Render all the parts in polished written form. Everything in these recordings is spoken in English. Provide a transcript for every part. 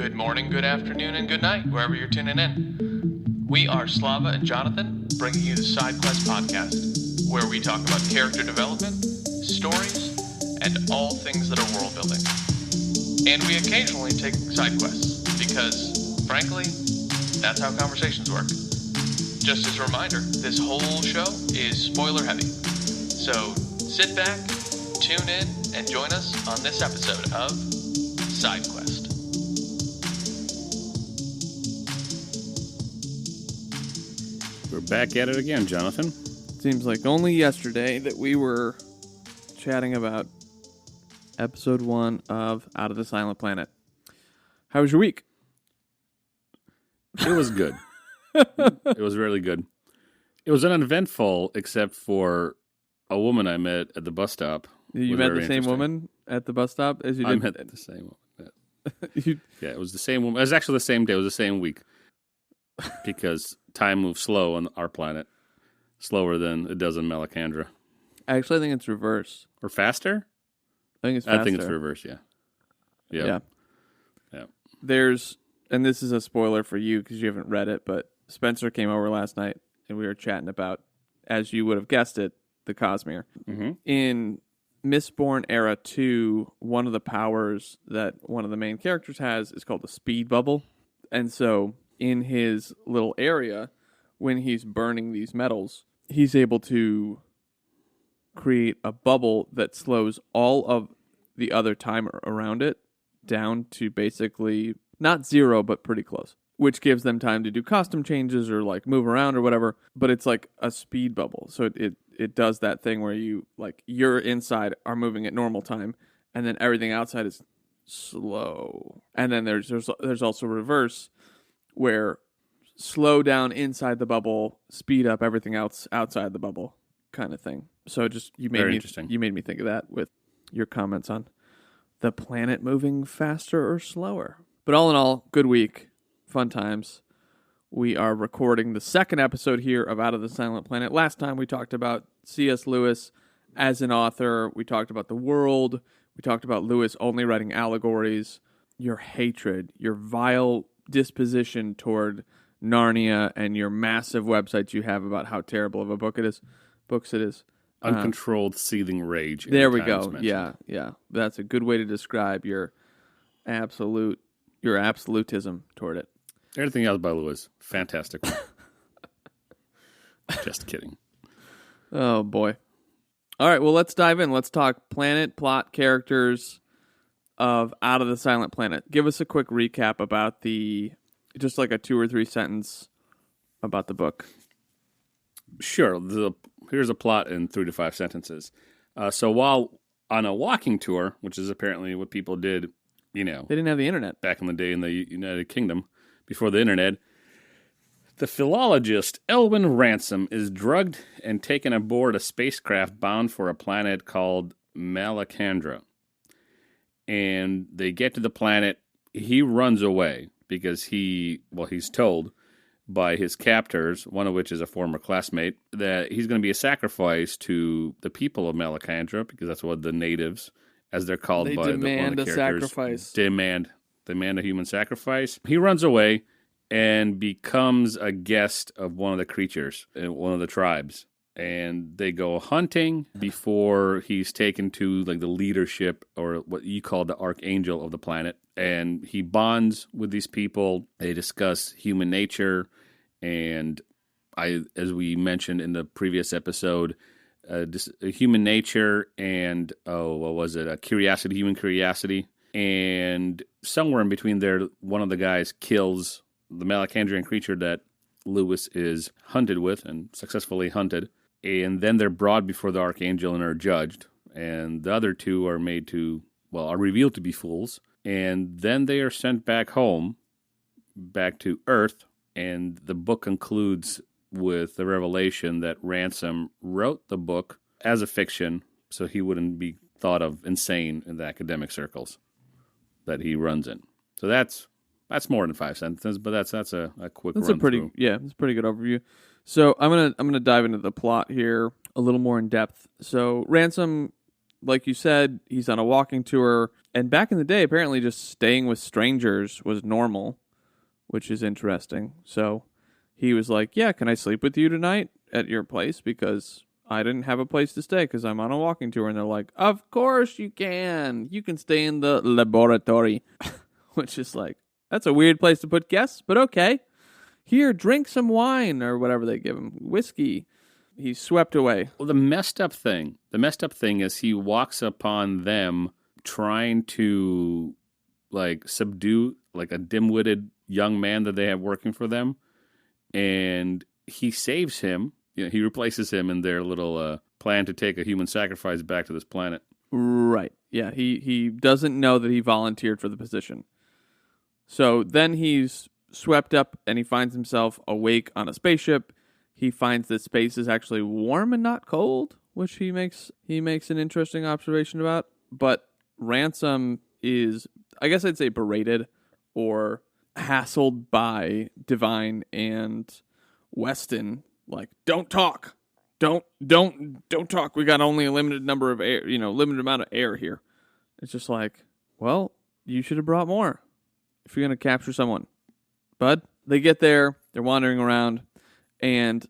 Good morning, good afternoon, and good night, wherever you're tuning in. We are Slava and Jonathan, bringing you the Side Quest podcast, where we talk about character development, stories, and all things that are world building. And we occasionally take side quests, because, frankly, that's how conversations work. Just as a reminder, this whole show is spoiler heavy. So sit back, tune in, and join us on this episode of Side Quest. We're back at it again, Jonathan. Seems like only yesterday that we were chatting about episode 1 of Out of the Silent Planet. How was your week? It was good. It was really good. It was uneventful, except for a woman I met at the bus stop. You met the same woman at the bus stop as you did? I met the same woman. Yeah, it was the same woman. It was actually the same day. It was the same week. Because time moves slow on our planet. Slower than it does in Malacandra. Actually, I think it's reverse. Or faster? I think it's faster. I think it's reverse, yeah. Yeah. There's, and this is a spoiler for you because you haven't read it, but Spencer came over last night and we were chatting about, as you would have guessed it, the Cosmere. Mm-hmm. In Mistborn Era 2, one of the powers that one of the main characters has is called the speed bubble. And so in his little area, when he's burning these metals, he's able to create a bubble that slows all of the other time around it down to basically not zero, but pretty close, which gives them time to do costume changes or like move around or whatever. But it's like a speed bubble. So it does that thing where you like your inside are moving at normal time and then everything outside is slow. And then there's also reverse, where slow down inside the bubble, speed up everything else outside the bubble, kind of thing. So just you made me think of that with your comments on the planet moving faster or slower. But all in all, good week, fun times. We are recording the second episode here of Out of the Silent Planet. Last time we talked about C.S. Lewis as an author. We talked about the world. We talked about Lewis only writing allegories. Your hatred, your vile disposition toward Narnia, and your massive websites you have about how terrible of a books it is. Uncontrolled seething rage. There we go. Yeah. That's a good way to describe your absolutism toward it. Everything else by Lewis, fantastic. Just kidding. Oh boy. All right, well, let's dive in. Let's talk planet, plot, characters of Out of the Silent Planet. Give us a quick recap about just like a 2 or 3 sentence about the book. Sure. Here's a plot in 3 to 5 sentences. So while on a walking tour, which is apparently what people did, they didn't have the internet back in the day in the United Kingdom before the internet, the philologist Elwyn Ransom is drugged and taken aboard a spacecraft bound for a planet called Malacandra. And they get to the planet. He runs away because he's told by his captors, one of which is a former classmate, that he's going to be a sacrifice to the people of Malacandra, because that's what the natives, as they're called by one of the characters, sacrifice. Demand a human sacrifice. He runs away and becomes a guest of one of the creatures in one of the tribes. And they go hunting before he's taken to like the leadership, or what you call the archangel of the planet. And he bonds with these people. They discuss human nature. And as we mentioned in the previous episode, human nature and, human curiosity. And somewhere in between there, one of the guys kills the Malacandrian creature that Lewis is hunted with and successfully hunted. And then they're brought before the archangel and are judged. And the other two are are revealed to be fools. And then they are sent back home, back to Earth. And the book concludes with the revelation that Ransom wrote the book as a fiction, so he wouldn't be thought of insane in the academic circles that he runs in. So that's more than 5 sentences, but that's a quick run through. It's a pretty good overview. So I'm gonna dive into the plot here a little more in depth. So Ransom like you said, he's on a walking tour. And back in the day, apparently just staying with strangers was normal, which is interesting. So he was like, yeah, can I sleep with you tonight at your place? Because I didn't have a place to stay because I'm on a walking tour. And they're like, of course you can. You can stay in the laboratory, which is like, that's a weird place to put guests, but okay. Here, drink some wine or whatever they give him. Whiskey. He's swept away. Well, the messed up thing is he walks upon them trying to like subdue like a dim-witted young man that they have working for them, and he saves him. You know, he replaces him in their little plan to take a human sacrifice back to this planet. Right. Yeah, he doesn't know that he volunteered for the position. So then he's swept up and he finds himself awake on a spaceship. He finds that space is actually warm and not cold, which he makes an interesting observation about. But Ransom is, I guess I'd say, berated or hassled by Divine and Weston. Like, don't talk, don't talk. We got only a limited number of air, limited amount of air here. It's just like, well, you should have brought more if you're gonna capture someone, bud. They get there, they're wandering around. And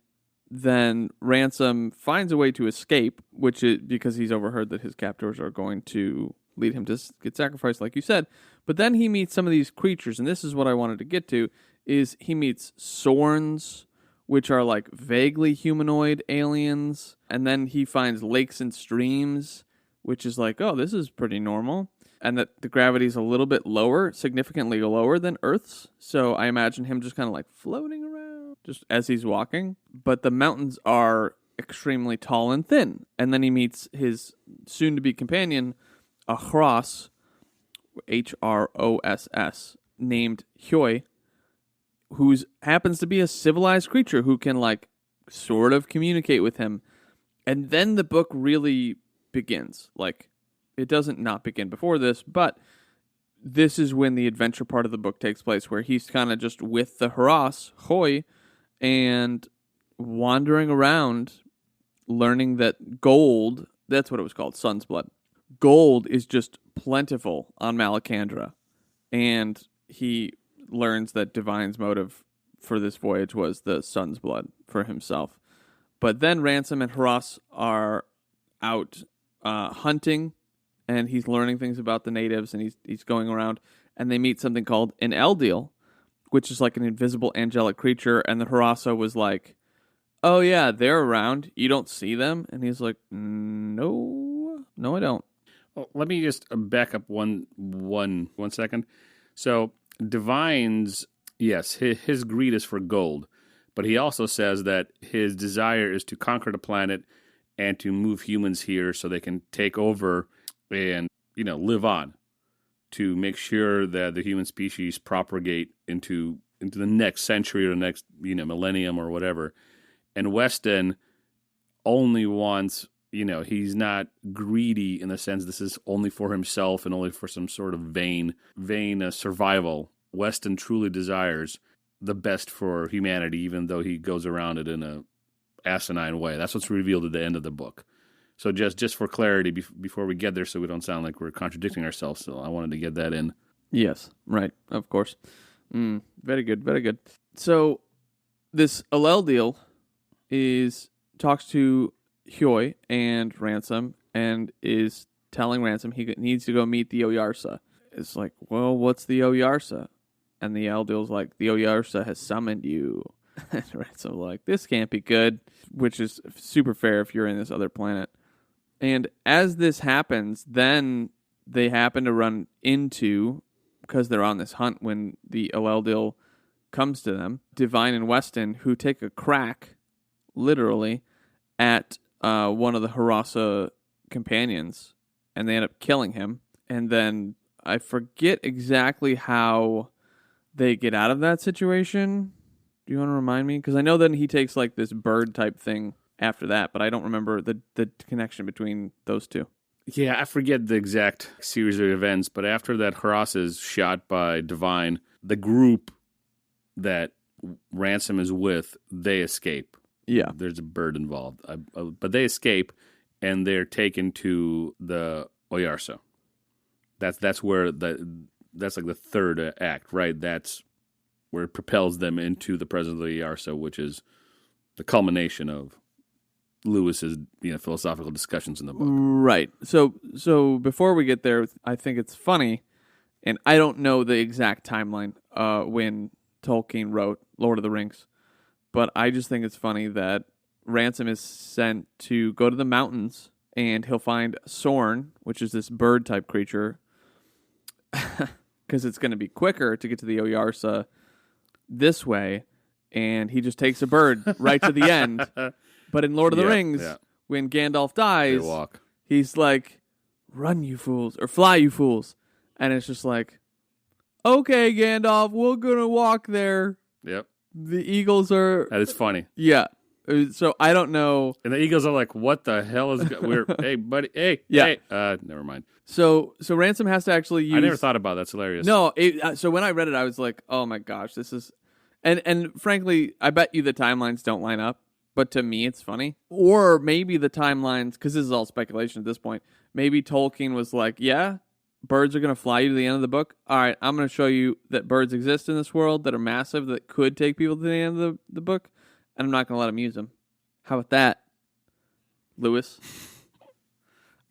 then Ransom finds a way to escape, which is because he's overheard that his captors are going to lead him to get sacrificed, like you said. But then he meets some of these creatures, and this is what I wanted to get to, is he meets Sorns, which are like vaguely humanoid aliens. And then he finds lakes and streams, which is like, oh, this is pretty normal. And that the gravity is a little bit lower, significantly lower than Earth's. So I imagine him just kind of like floating around just as he's walking. But the mountains are extremely tall and thin. And then he meets his soon-to-be companion, a Hross, Hross, named Hyoi, who happens to be a civilized creature who can like sort of communicate with him. And then the book really begins. Like, it doesn't not begin before this, but this is when the adventure part of the book takes place, where he's kind of just with the Hross, Hyoi, and wandering around, learning that gold, that's what it was called, Sun's Blood. Gold is just plentiful on Malacandra, and he learns that Divine's motive for this voyage was the Sun's Blood for himself. But then Ransom and Hross are out hunting, and he's learning things about the natives, and he's going around, and they meet something called an Eldiel, which is like an invisible angelic creature, and the Hrossa was like, oh yeah, they're around, you don't see them? And he's like, no, I don't. Well, let me just back up one second. So Divine's, yes, his greed is for gold, but he also says that his desire is to conquer the planet and to move humans here so they can take over and, live on, to make sure that the human species propagate into the next century or the next, millennium or whatever. And Weston only wants, he's not greedy in the sense this is only for himself and only for some sort of vain survival. Weston truly desires the best for humanity, even though he goes around it in a asinine way. That's what's revealed at the end of the book. So just for clarity, before we get there, so we don't sound like we're contradicting ourselves, so I wanted to get that in. Yes, right, of course. Very good, very good. So this Eldiel talks to Hyoi and Ransom and is telling Ransom he needs to go meet the Oyarsa. It's like, well, what's the Oyarsa? And the Eldiel's like, the Oyarsa has summoned you. And Ransom's like, this can't be good, which is super fair if you're in this other planet. And as this happens, then they happen to run into, because they're on this hunt when the Eldiel comes to them, Divine and Weston, who take a crack, literally, at one of the Hrossa companions, and they end up killing him. And then I forget exactly how they get out of that situation. Do you want to remind me? Because I know then he takes like this bird type thing after that, but I don't remember the connection between those two. Yeah, I forget the exact series of events, but after that Hross is shot by Divine, the group that Ransom is with, they escape. Yeah. There's a bird involved. But they escape, and they're taken to the Oyarsa. That's where that's like the third act, right? That's where it propels them into the presence of the Oyarsa, which is the culmination of Lewis's philosophical discussions in the book. Right. So before we get there, I think it's funny, and I don't know the exact timeline when Tolkien wrote Lord of the Rings, but I just think it's funny that Ransom is sent to go to the mountains, and he'll find Sorn, which is this bird-type creature, because it's going to be quicker to get to the Oyarsa this way, and he just takes a bird right to the end. But in Lord of the Rings, when Gandalf dies, he's like, "Run, you fools," or "Fly, you fools," and it's just like, "Okay, Gandalf, we're gonna walk there." Yep. The eagles are. That is funny. Yeah. So I don't know. And the eagles are like, "What the hell is? We're hey, buddy, hey, hey." Never mind. So Ransom has to actually use. I never thought about that. That's hilarious. No. So when I read it, I was like, "Oh my gosh, this is," and frankly, I bet you the timelines don't line up. But to me, it's funny. Or maybe the timelines, because this is all speculation at this point. Maybe Tolkien was like, "Yeah, birds are going to fly you to the end of the book. All right, I'm going to show you that birds exist in this world that are massive, that could take people to the end of the book, and I'm not going to let them use them." How about that, Lewis?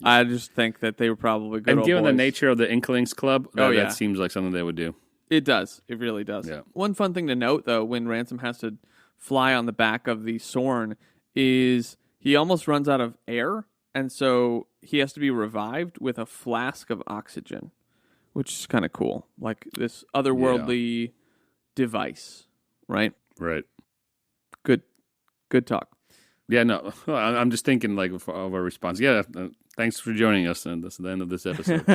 I just think that they were probably good. And old given the boys. nature of the Inklings Club, that seems like something they would do. It does. It really does. Yeah. One fun thing to note, though, when Ransom has to fly on the back of the Sorn, is he almost runs out of air, and so he has to be revived with a flask of oxygen, which is kind of cool. Like this otherworldly device, right? Right. Good talk. Yeah, no, I'm just thinking like of a response. Yeah, thanks for joining us, and this is the end of this episode.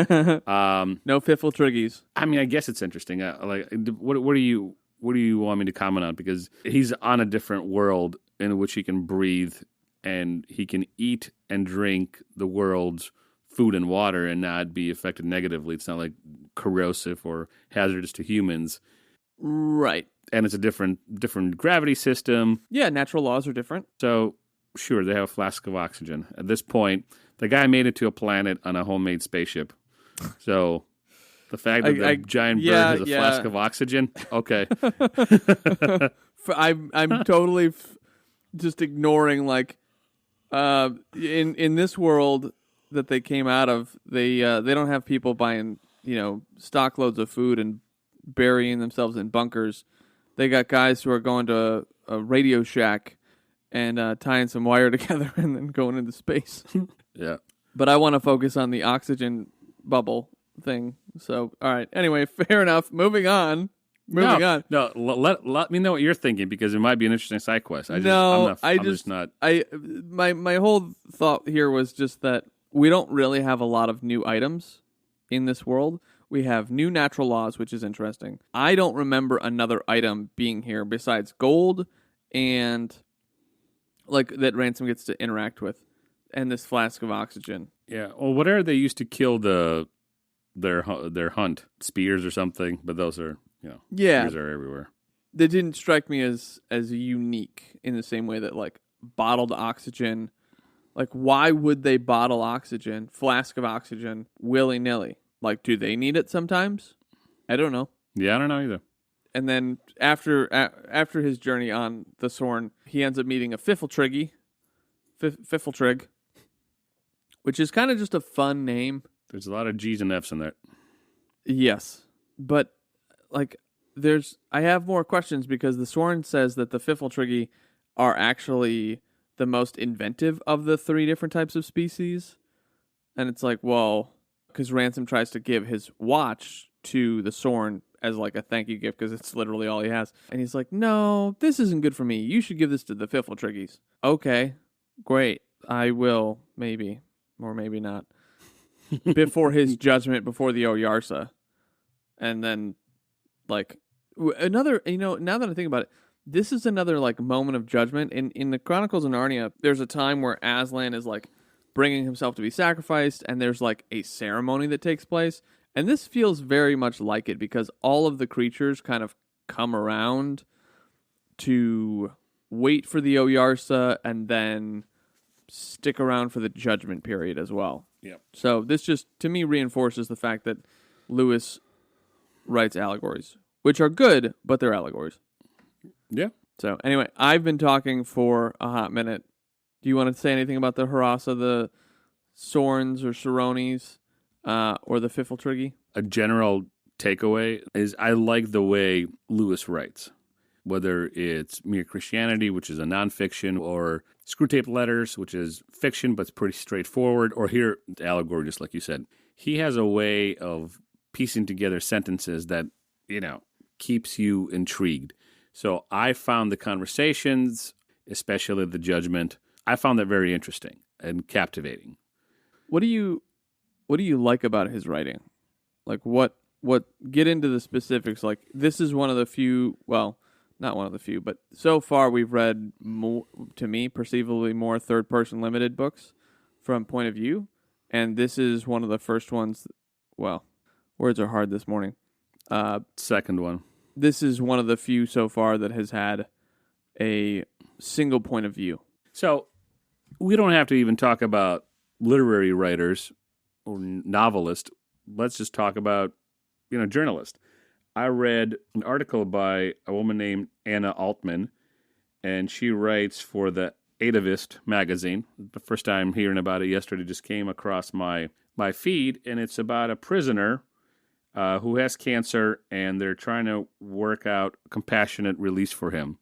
No fiffle triggies. I mean, I guess it's interesting. What do you want me to comment on? Because he's on a different world in which he can breathe and he can eat and drink the world's food and water and not be affected negatively. It's not like corrosive or hazardous to humans. Right. And it's a different gravity system. Yeah, natural laws are different. So, sure, they have a flask of oxygen. At this point, the guy made it to a planet on a homemade spaceship. So, the fact that the giant bird has a flask of oxygen, okay. I'm totally just ignoring, like, in this world that they came out of, they don't have people buying, stock loads of food and burying themselves in bunkers. They got guys who are going to a Radio Shack and tying some wire together and then going into space. Yeah. But I want to focus on the oxygen bubble thing. So, all right. Anyway, fair enough. Moving on. No, let me know what you're thinking, because it might be an interesting side quest. I'm just not. My whole thought here was just that we don't really have a lot of new items in this world. We have new natural laws, which is interesting. I don't remember another item being here besides gold and like that Ransom gets to interact with, and this flask of oxygen. Yeah. Well, whatever they used to kill their hunt, spears or something, but those are spears are everywhere. They didn't strike me as unique in the same way that like bottled oxygen. Like, why would they bottle oxygen, flask of oxygen, willy-nilly? Like, do they need it sometimes? I don't know. Yeah, I don't know either. And then after his journey on the Sorn, he ends up meeting a Fiffletrig, which is kind of just a fun name. There's a lot of G's and F's in there. Yes, but like, I have more questions, because the Sorn says that the Fiffletrig are actually the most inventive of the three different types of species, and it's like, well, because Ransom tries to give his watch to the Sorn as like a thank you gift, because it's literally all he has. And he's like, "No, this isn't good for me. You should give this to the Fiffletriggies." Okay, great. I will, maybe, or maybe not. Before his judgment, before the Oyarsa. And then, like, another, now that I think about it, this is another, like, moment of judgment. In the Chronicles of Narnia, there's a time where Aslan is, like, bringing himself to be sacrificed, and there's like a ceremony that takes place, and this feels very much like it, because all of the creatures kind of come around to wait for the Oyarsa and then stick around for the judgment period as well. Yep. So this just, to me, reinforces the fact that Lewis writes allegories, which are good, but they're allegories. Yeah. So anyway, I've been talking for a hot minute. Do you want to say anything about the Harasa, the Sorns or Soronis, or the Fiffletriggy? A general takeaway is I like the way Lewis writes, whether it's Mere Christianity, which is a nonfiction, or Screwtape Letters, which is fiction, but it's pretty straightforward, or here, allegory, just like you said. He has a way of piecing together sentences that, keeps you intrigued. So I found the conversations, especially the judgment, I found that very interesting and captivating. What do you like about his writing? Like what get into the specifics. Like this is one of the few, well, not one of the few, but so far we've read more, to me, perceivably more third-person limited books from point of view, and this is one of the first ones, well, words are hard this morning. Second one. This is one of the few so far that has had a single point of view. So we don't have to even talk about literary writers or novelists. Let's just talk about, journalists. I read an article by a woman named Anna Altman, and she writes for the Atavist magazine. The first time hearing about it yesterday just came across my feed, and it's about a prisoner who has cancer, and they're trying to work out compassionate release for him.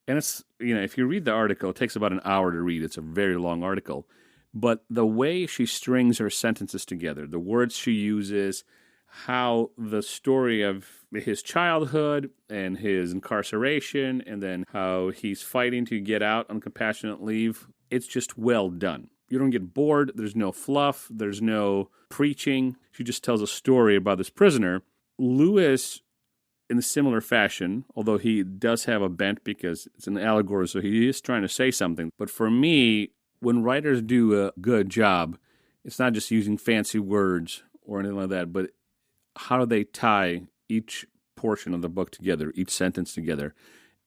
And it's, if you read the article, it takes about an hour to read. It's a very long article. But the way she strings her sentences together, the words she uses, how the story of his childhood and his incarceration, and then how he's fighting to get out on compassionate leave, it's just well done. You don't get bored. There's no fluff. There's no preaching. She just tells a story about this prisoner. Lewis, in a similar fashion, although he does have a bent because it's an allegory, so he is trying to say something. But for me, when writers do a good job, it's not just using fancy words or anything like that, but how do they tie each portion of the book together, each sentence together?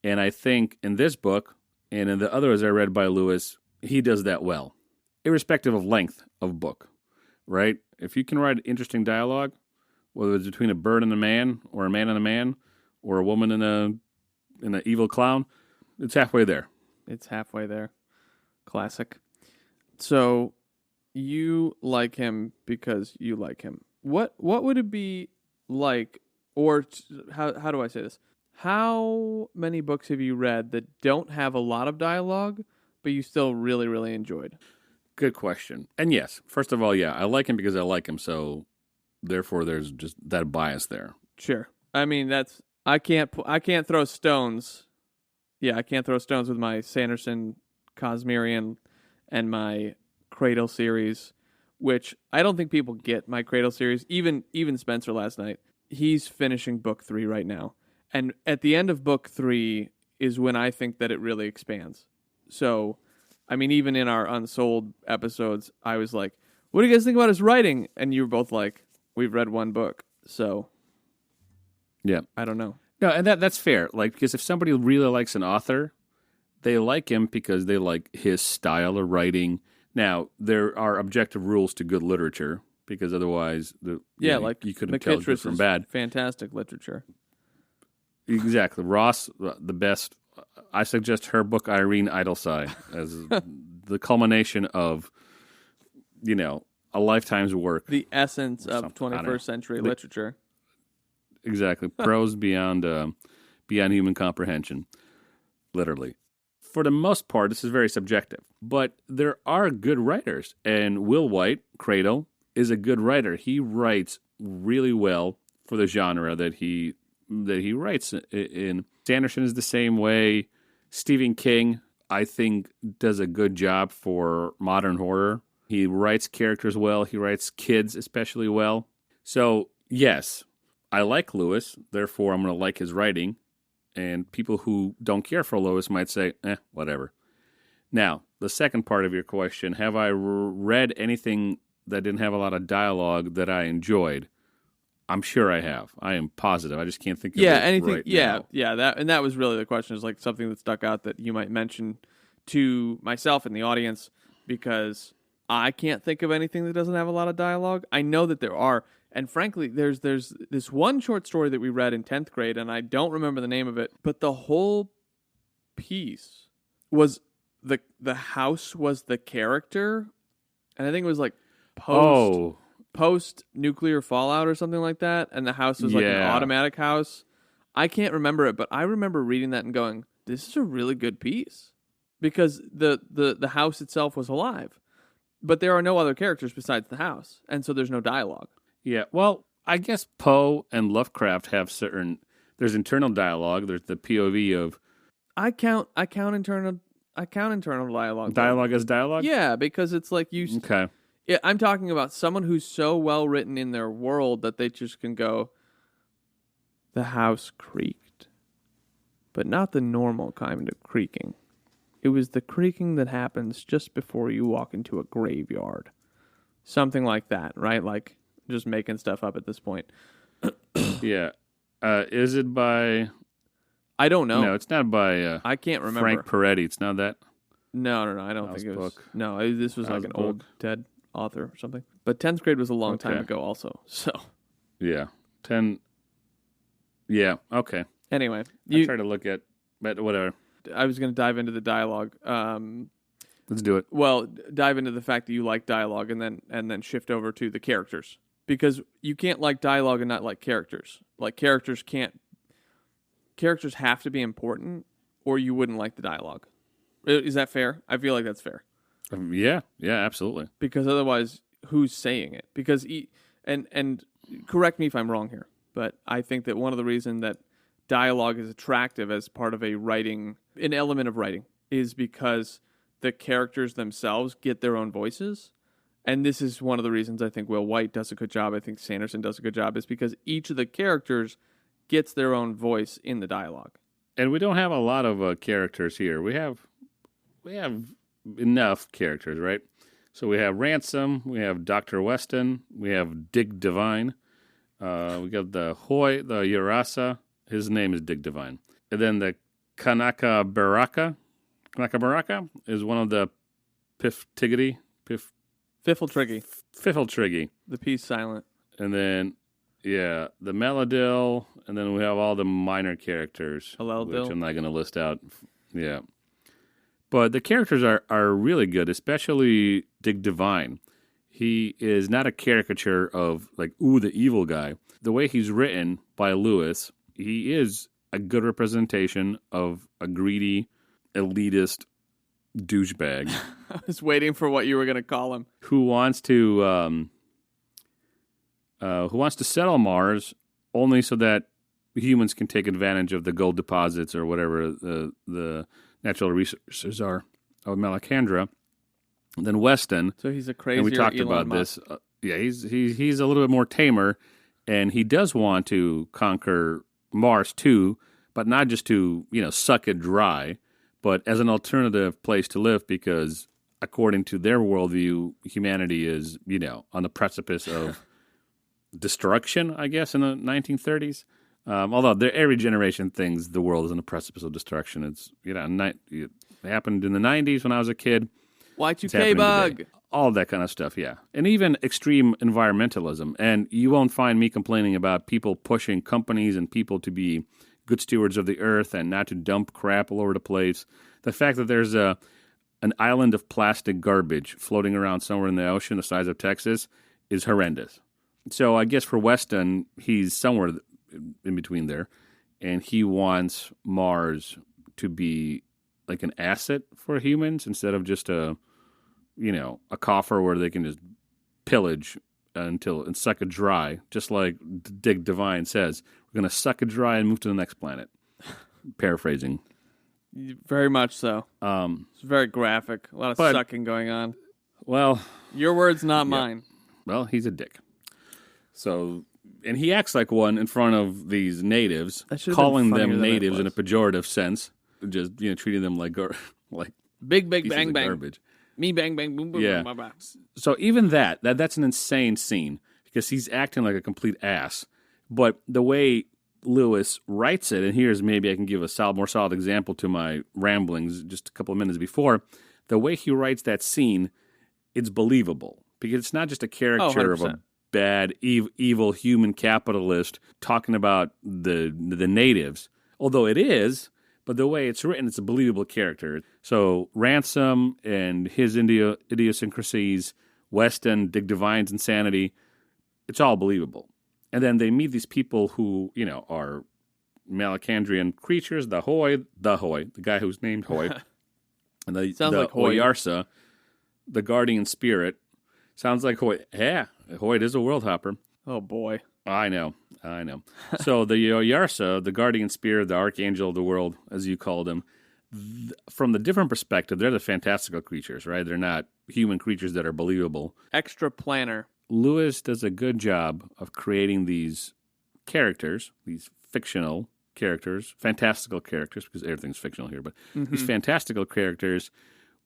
And I think in this book, and in the others I read by Lewis, he does that well, irrespective of length of book, right? If you can write interesting dialogue, whether it's between a bird and a man, or a man and a man, or a woman and an evil clown, it's halfway there. It's halfway there. Classic. So you like him because you like him. What would it be like, or how do I say this? How many books have you read that don't have a lot of dialogue, but you still really, really enjoyed? Good question. And yes, first of all, yeah, I like him because I like him, so therefore there's just that bias there. Sure. I mean, I can't throw stones. Yeah, I can't throw stones with my Sanderson Cosmerian and my Cradle series, which I don't think people get my Cradle series. Even Spencer last night, he's finishing book 3 right now. And at the end of book 3 is when I think that it really expands. So, I mean, even in our Unsold episodes, I was like, what do you guys think about his writing? And you were both like, we've read one book. So, yeah, I don't know. No, and that's fair. Like, because if somebody really likes an author, they like him because they like his style of writing. Now, there are objective rules to good literature, because otherwise, you couldn't tell good from bad. Fantastic literature. Exactly. Ross, the best. I suggest her book, Irene Idleside, as the culmination of, a lifetime's work. The essence of 21st century literature. Exactly. Prose beyond human comprehension, literally. For the most part, this is very subjective, but there are good writers, and Will White, Cradle, is a good writer. He writes really well for the genre that he writes in. Sanderson is the same way. Stephen King, I think, does a good job for modern horror. He writes characters well. He writes kids especially well. So, yes, I like Lewis, therefore I'm going to like his writing. And people who don't care for Lewis might say, whatever. Now, the second part of your question, have I read anything that didn't have a lot of dialogue that I enjoyed? I'm sure I have. I am positive. I just can't think of it anything. Right now. That was really the question, is like something that stuck out that you might mention to myself and the audience. because I can't think of anything that doesn't have a lot of dialogue. I know that there are. And frankly, there's this one short story that we read in 10th grade, and I don't remember the name of it, but the whole piece was the house was the character, and I think it was like post nuclear fallout or something like that, and the house was like an automatic house. I can't remember it, but I remember reading that and going, this is a really good piece, because the house itself was alive, but there are no other characters besides the house, and so there's no dialogue. Yeah, well, I guess Poe and Lovecraft have there's internal dialogue, there's the POV of... I count internal dialogue. Dialogue as dialogue? Yeah, because it's like you... Okay. Yeah, I'm talking about someone who's so well written in their world that they just can go, the house creaked, but not the normal kind of creaking. It was the creaking that happens just before you walk into a graveyard. Something like that, right? Like... just making stuff up at this point. Yeah. Is it by... I don't know. No, it's not by... I can't remember. Frank Peretti. It's not that? No. I don't think it was. Book. No, this was like an book. old dead author or something. But 10th grade was a long time ago also. So. Yeah. 10... Yeah, okay. Anyway. I try to look at... But whatever. I was going to dive into the dialogue. Let's do it. Well, dive into the fact that you like dialogue and then shift over to the characters. Because you can't like dialogue and not like characters. Like characters have to be important, or you wouldn't like the dialogue. Is that fair? I feel like that's fair. Yeah, absolutely. Because otherwise, who's saying it? Because and correct me if I'm wrong here, but I think that one of the reasons that dialogue is attractive as part of an element of writing, is because the characters themselves get their own voices. And this is one of the reasons I think Will White does a good job, I think Sanderson does a good job, is because each of the characters gets their own voice in the dialogue. And we don't have a lot of characters here. We have enough characters, right? So we have Ransom, we have Dr. Weston, we have Dig Devine, we got the Urasa, his name is Dig Devine. And then the Kanaka Baraka is one of the Pifftigity. Fiffletriggy. The piece silent. And then, the Melodil, and then we have all the minor characters, which I'm not going to list out. Yeah. But the characters are really good, especially Dig Devine. He is not a caricature of, like, the evil guy. The way he's written by Lewis, he is a good representation of a greedy, elitist douchebag. I was waiting for what you were going to call him. Who wants to settle Mars only so that humans can take advantage of the gold deposits or whatever the natural resources are of Malacandra. And then Weston. So he's a crazy. And we talked about this. He's a little bit more tamer, and he does want to conquer Mars too, but not just to suck it dry, but as an alternative place to live, because according to their worldview, humanity is, on the precipice of destruction, I guess, in the 1930s. Although every generation thinks the world is on the precipice of destruction. It's, it happened in the 90s when I was a kid. Y2K bug. Today. All that kind of stuff, yeah. And even extreme environmentalism. And you won't find me complaining about people pushing companies and people to be good stewards of the earth and not to dump crap all over the place. The fact that there's an island of plastic garbage floating around somewhere in the ocean the size of Texas is horrendous. So I guess for Weston, he's somewhere in between there, and he wants Mars to be like an asset for humans instead of just a coffer where they can just pillage and suck it dry, just like Dig Devine says. We're going to suck it dry and move to the next planet. Paraphrasing. Very much so. It's very graphic. A lot of sucking going on. Well, your words, not mine. Well, he's a dick. So, and he acts like one in front of these natives, calling them natives in a pejorative sense, just treating them like big bang bang garbage. Me bang bang boom boom. Yeah. Boom, boom, boom. So even that's an insane scene because he's acting like a complete ass. But the way Lewis writes it, and here's maybe I can give a more solid example to my ramblings just a couple of minutes before. the way he writes that scene, it's believable because it's not just a caricature of a 100%. bad, evil human capitalist talking about the natives. Although it is, but the way it's written, it's a believable character. So Ransom and his idiosyncrasies, Weston, Dick Devine's insanity, it's all believable. And then they meet these people who, are Malacandrian creatures, the guy who's named Hoy, and Sounds like Hoy. Oyarsa, the guardian spirit. Sounds like Hoy. Yeah, Hoy is a world hopper. Oh, boy. I know. So the Oyarsa, the guardian spirit, the archangel of the world, as you called him, from the different perspective, they're the fantastical creatures, right? They're not human creatures that are believable. Extra planner. Lewis does a good job of creating these characters, these fictional characters, fantastical characters, because everything's fictional here, but these fantastical characters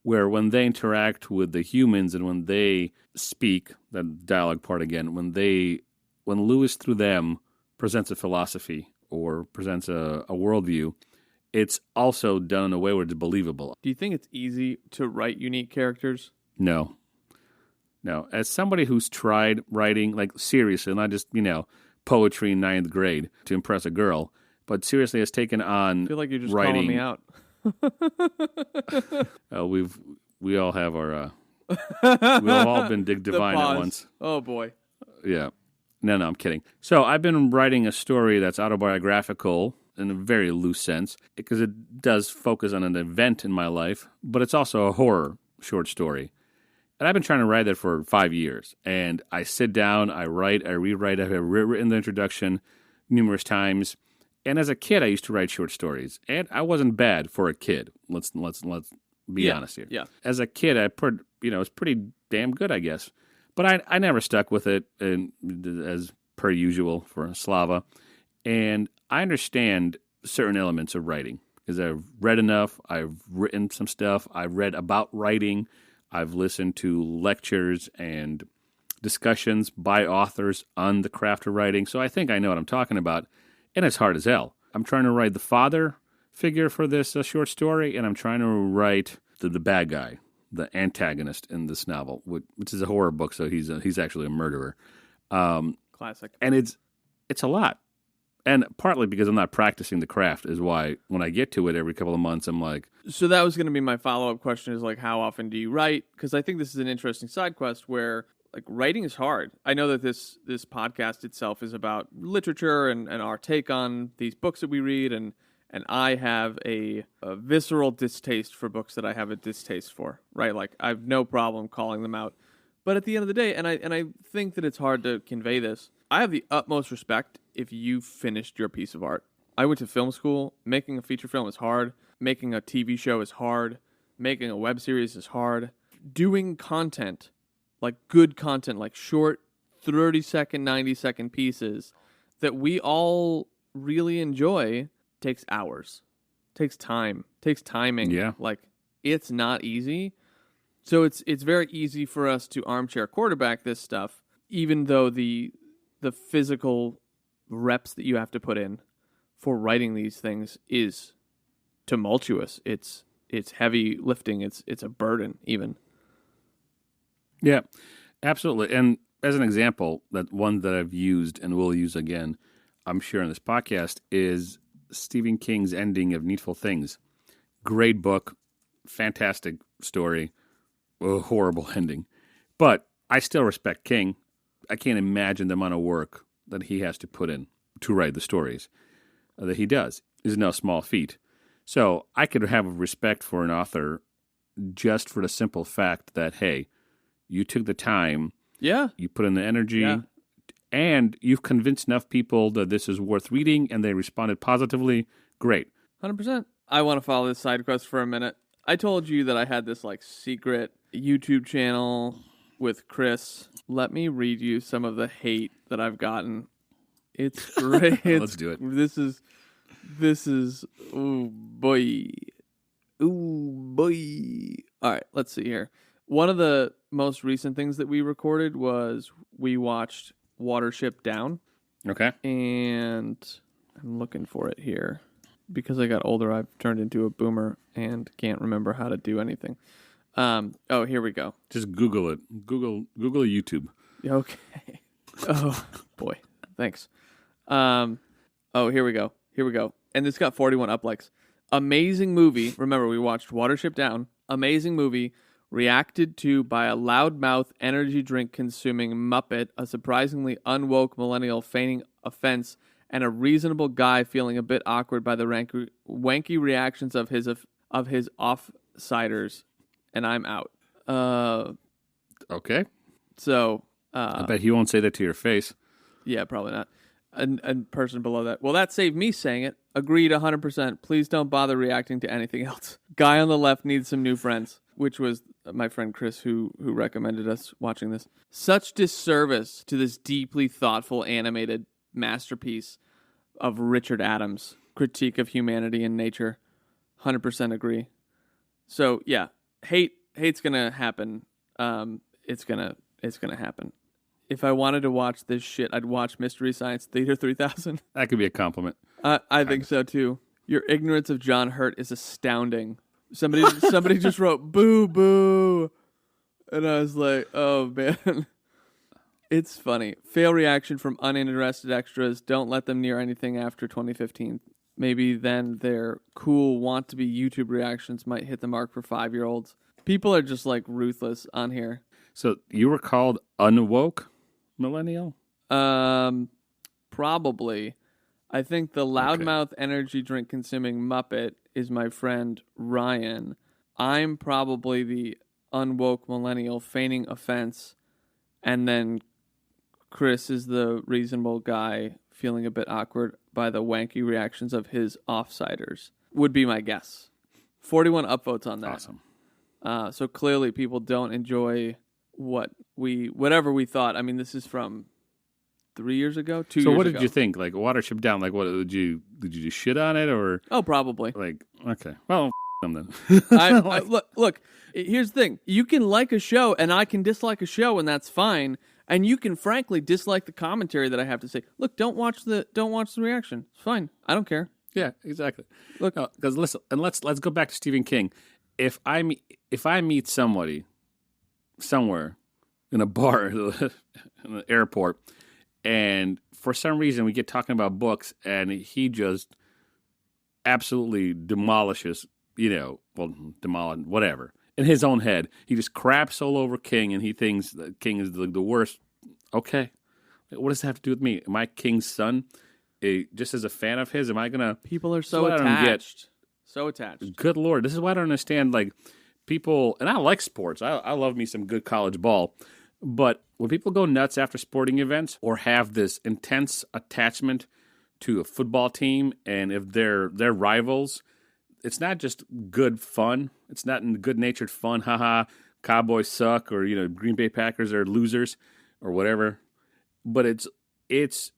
where when they interact with the humans and when they speak, that dialogue part again, when Lewis through them presents a philosophy or presents a worldview, it's also done in a way where it's believable. Do you think it's easy to write unique characters? No. As somebody who's tried writing, like seriously, not just, poetry in 9th grade to impress a girl, but seriously has taken on I feel like you're just writing. calling me out. We all have our, we've all been Dick Devine at once. Oh, boy. Yeah. No, I'm kidding. So I've been writing a story that's autobiographical in a very loose sense because it does focus on an event in my life, but it's also a horror short story. And I've been trying to write that for 5 years. And I sit down, I write, I rewrite. I've rewritten the introduction numerous times. And as a kid, I used to write short stories, and I wasn't bad for a kid. Let's be honest here. Yeah. As a kid, it was pretty damn good, I guess. But I never stuck with it, and as per usual for Slava. And I understand certain elements of writing because I've read enough. I've written some stuff. I've read about writing. I've listened to lectures and discussions by authors on the craft of writing. So I think I know what I'm talking about. And it's hard as hell. I'm trying to write the father figure for this short story, and I'm trying to write the bad guy, the antagonist in this novel, which is a horror book, so he's actually a murderer. Classic. And it's a lot. And partly because I'm not practicing the craft is why when I get to it every couple of months, I'm like... So that was going to be my follow-up question is, like, how often do you write? Because I think this is an interesting side quest where... Like, writing is hard. I know that this podcast itself is about literature and our take on these books that we read, and I have a visceral distaste for books that I have a distaste for, right? Like, I have no problem calling them out. But at the end of the day, and I think that it's hard to convey this, I have the utmost respect if you finished your piece of art. I went to film school. Making a feature film is hard. Making a TV show is hard. Making a web series is hard. Doing content... like good content, like short 30-second, 90-second pieces that we all really enjoy takes hours, takes time, takes timing. Yeah. Like, it's not easy. So it's very easy for us to armchair quarterback this stuff, even though the physical reps that you have to put in for writing these things is tumultuous. It's heavy lifting. It's a burden even. Yeah, absolutely. And as an example, that one that I've used and will use again, I'm sure in this podcast, is Stephen King's ending of Needful Things. Great book, fantastic story, a horrible ending. But I still respect King. I can't imagine the amount of work that he has to put in to write the stories that he does. Is no small feat. So I could have respect for an author just for the simple fact that, hey, you took the time, you put in the energy, and you've convinced enough people that this is worth reading, and they responded positively. Great. 100%. I want to follow this side quest for a minute. I told you that I had this like secret YouTube channel with Chris. Let me read you some of the hate that I've gotten. It's great. Let's do it. This is, oh boy. Ooh boy. All right, let's see here. One of the most recent things that we recorded was we watched Watership Down. Okay. And I'm looking for it here. Because I got older, I've turned into a boomer and can't remember how to do anything. Oh, here we go. Just Google it. Google YouTube. Okay. Oh, boy. Thanks. Oh, here we go. And this got 41 uplikes. Amazing movie. Remember, we watched Watership Down. Amazing movie. Reacted to by a loudmouth, energy drink consuming Muppet, a surprisingly unwoke millennial feigning offense, and a reasonable guy feeling a bit awkward by the wanky reactions of his offsiders. And I'm out. Okay. So I bet he won't say that to your face. yeah, probably not. And person below that. Well, that saved me saying it. Agreed 100%. Please don't bother reacting to anything else. Guy on the left needs some new friends, which was my friend Chris who recommended us watching this. Such disservice to this deeply thoughtful animated masterpiece of Richard Adams' critique of humanity and nature. 100% agree. So, yeah, hate's going to happen. It's going to happen. If I wanted to watch this shit, I'd watch Mystery Science Theater 3000. That could be a compliment. I think so too. Your ignorance of John Hurt is astounding. Somebody just wrote boo boo, and I was like, oh man, it's funny. Fail reaction from uninterested extras. Don't let them near anything after 2015. Maybe then their cool want to be YouTube reactions might hit the mark for 5-year-olds. People are just like ruthless on here. So you were called unwoke millennial? Probably. I think the loudmouth energy drink consuming Muppet is my friend Ryan. I'm probably the unwoke millennial feigning offense, and then Chris is the reasonable guy feeling a bit awkward by the wanky reactions of his offsiders. Would be my guess. 41 upvotes on that. Awesome. So clearly people don't enjoy whatever we thought. I mean, this is from 3 years ago, 2 years ago. So what did you think? Like Watership Down, like what did you just shit on it or? Oh, probably. Like, okay. Well, them then. Look, here's the thing. You can like a show and I can dislike a show and that's fine. And you can frankly dislike the commentary that I have to say. Look, don't watch the reaction. It's fine. I don't care. Yeah, exactly. Look, because listen, and let's go back to Stephen King. If I meet somebody somewhere in a bar in an airport, and for some reason we get talking about books, and he just absolutely demolishes, whatever in his own head. He just craps all over King, and he thinks that King is the worst. Okay, what does that have to do with me? Am I King's son? Just as a fan of his, am I gonna? People are so attached. So attached. Good Lord, this is why I don't understand. Like people, and I like sports. I love me some good college ball. But when people go nuts after sporting events or have this intense attachment to a football team, and if they're rivals, it's not just good fun. It's not good-natured fun. Haha, Cowboys suck, or Green Bay Packers are losers, or whatever. But it's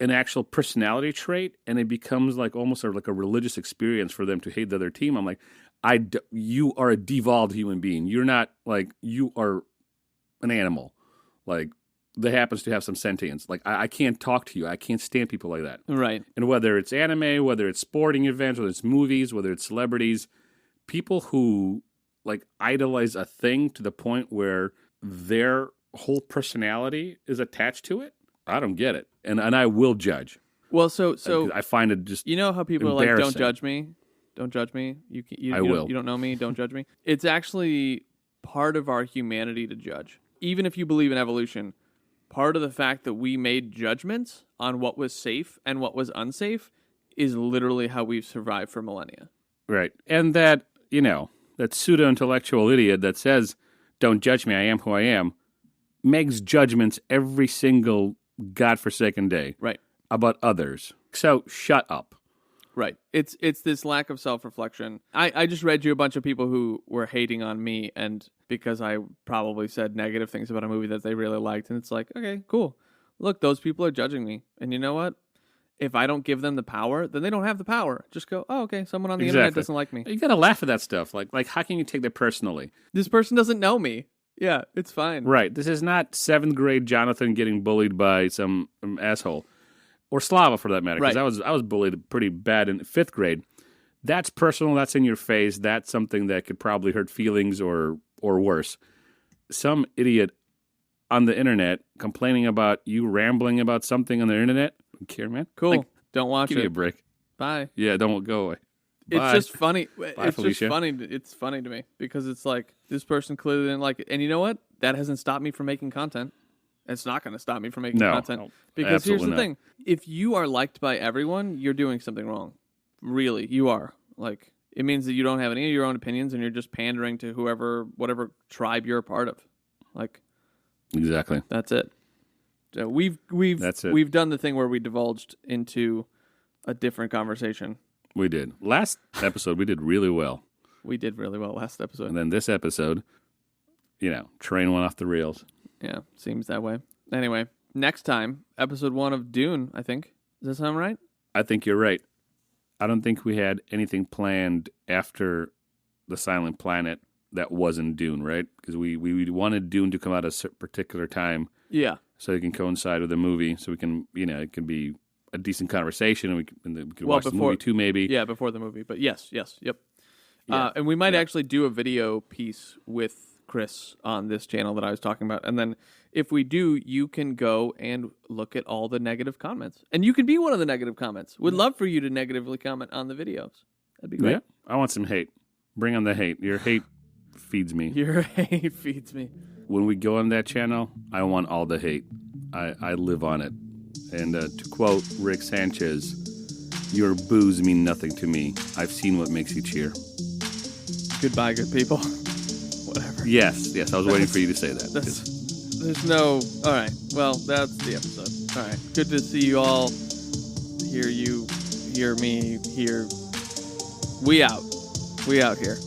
an actual personality trait, and it becomes like almost like a religious experience for them to hate the other team. I'm like, you are a devolved human being. You're not like, you are an animal, like that happens to have some sentience. Like I can't talk to you. I can't stand people like that. Right. And whether it's anime, whether it's sporting events, whether it's movies, whether it's celebrities, people who like idolize a thing to the point where their whole personality is attached to it, I don't get it. And I will judge. Well, so I find it just how people are like, don't judge me. Don't judge me. You will. You don't know me. Don't judge me. It's actually part of our humanity to judge. Even if you believe in evolution, part of the fact that we made judgments on what was safe and what was unsafe is literally how we've survived for millennia. Right. And that, that pseudo-intellectual idiot that says, don't judge me, I am who I am, makes judgments every single godforsaken day. Right. About others. So shut up. Right. It's this lack of self-reflection. I just read you a bunch of people who were hating on me, and because I probably said negative things about a movie that they really liked, and it's like, okay, cool. Look, those people are judging me. And you know what? If I don't give them the power, then they don't have the power. Just go, oh, okay, someone on the internet doesn't like me. You got to laugh at that stuff. Like how can you take that personally? This person doesn't know me. Yeah, it's fine. Right. This is not 7th grade Jonathan getting bullied by some asshole. Or Slava, for that matter, because I was bullied pretty bad in 5th grade. That's personal. That's in your face. That's something that could probably hurt feelings or or worse, some idiot on the internet complaining about you rambling about something on the internet. I don't care, man. Cool. Like, Don't watch give me a it. break. Bye. Yeah, don't go away. It's Bye. just funny. It's Felicia. just funny. It's funny to me because it's like this person clearly didn't like it. And you know what? That hasn't stopped me from making content. It's not going to stop me from making content. No, Because here's the absolutely thing. If you are liked by everyone, you're doing something wrong. Really, you are. Like, it means that you don't have any of your own opinions and you're just pandering to whatever tribe you're a part of. Like, Exactly. that's it. So That's it. we've done the thing where we divulged into a different conversation. We did. Last episode, we did really well. We did really well last episode. And then this episode, train went off the rails. Yeah, seems that way. Anyway, next time, episode 1 of Dune, I think. Does that sound right? I think you're right. I don't think we had anything planned after The Silent Planet that wasn't Dune, right? Because we wanted Dune to come out at a particular time. Yeah. So it can coincide with the movie. So we can, it can be a decent conversation and we can watch the movie too, maybe. Yeah, before the movie. But yes, yep. Yeah. And we might actually do a video piece with Chris on this channel that I was talking about. And then if we do, you can go and look at all the negative comments. And you can be one of the negative comments. We'd love for you to negatively comment on the videos. That'd be great. Yeah. I want some hate. Bring on the hate. Your hate feeds me. Your hate feeds me. When we go on that channel, I want all the hate. I live on it. And to quote Rick Sanchez, your boos mean nothing to me. I've seen what makes you cheer. Goodbye, good people. Whatever. Yes, I was waiting for you to say that. There's no... All right. Well, that's the episode. All right. Good to see you all. Hear you. Hear me. Hear... We out. We out here.